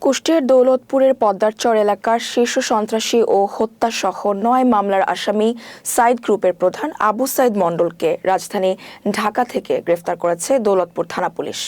কুষ্টিয়ার দৌলতপুরের পদ্মারচর এলাকার শীর্ষ সন্ত্রাসী ও হত্যাসহ ৯ মামলার আসামি সাইদ গ্রুপের প্রধান আবু সাইদ মণ্ডলকে রাজধানী ঢাকা থেকে গ্রেফতার করেছে দৌলতপুর থানা পুলিশ।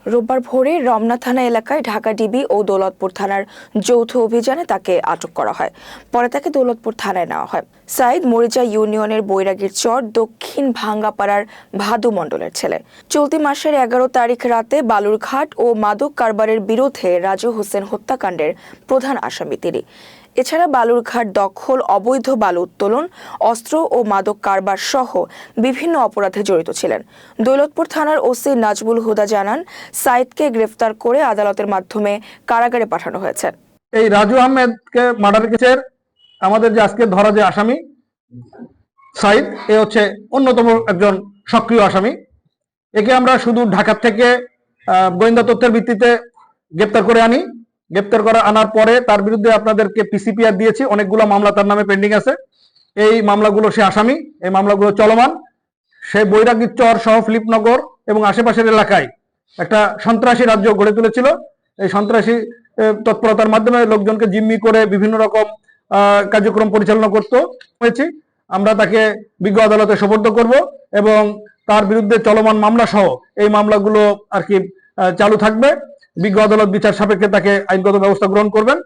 রোববার ভোরে রমনা থানা এলাকায় ঢাকা ডিবি ও দৌলতপুর থানার যৌথ অভিযানে তাকে আটক করা হয়। পরে তাকে দৌলতপুর থানায় নেওয়া হয়। সাইদ মরিচা ইউনিয়নের বৈরাগীর চর দক্ষিণ ভাঙ্গাপাড়ার ভাদু মণ্ডলের ছেলে। চলতি মাসের ১১ তারিখ রাতে বালুরঘাট ও মাদক কারবারের বিরুদ্ধে রাজু হোসেন হত্যাকাণ্ডের প্রধান আসামি তিনি। এছাড়া বালুরঘাট দখল, অবৈধ বালু উত্তোলন, অস্ত্র ও মাদক কারবার সহ বিভিন্ন অপরাধে জড়িত ছিলেন। দৌলতপুর থানার ওসি নাজমুল হুদা জানান, সাইদকে গ্রেফতার করে আদালতের মাধ্যমে কারাগারে পাঠানো হয়েছে। এই রাজু আহমেদকে মার্ডার কেসের আমাদের যে আজকে ধরা যে আসামি সাইদ, এ হচ্ছে অন্যতম একজন সক্রিয় আসামি। একে আমরা শুধু ঢাকা থেকে গোয়েন্দা তথ্যের ভিত্তিতে গ্রেপ্তার করে আনি। গ্রেপ্তার করা আনার পরে তার বিরুদ্ধে আপনাদেরকে পিসিপিআর দিয়েছি। অনেকগুলো মামলা তার নামে পেন্ডিং আছে। এই মামলাগুলো সে আসামি, এই মামলাগুলো চলমান। সে বৈরাগীর চর সহ ফিলিপনগর এবং আশেপাশের এলাকায় একটা সন্ত্রাসী রাজ্য গড়ে তুলেছিল। এই সন্ত্রাসী তৎপরতার মাধ্যমে লোকজনকে জিম্মি করে বিভিন্ন রকম কার্যক্রম পরিচালনা করতে হয়েছে। আমরা তাকে বিজ্ঞ আদালতে সোপর্দ করব এবং তার বিরুদ্ধে চলমান মামলা সহ এই মামলাগুলো আর কি চালু থাকবে। বিজ্ঞ আদালত বিচার সাপেক্ষে তাকে আইনগত ব্যবস্থা গ্রহণ করবেন।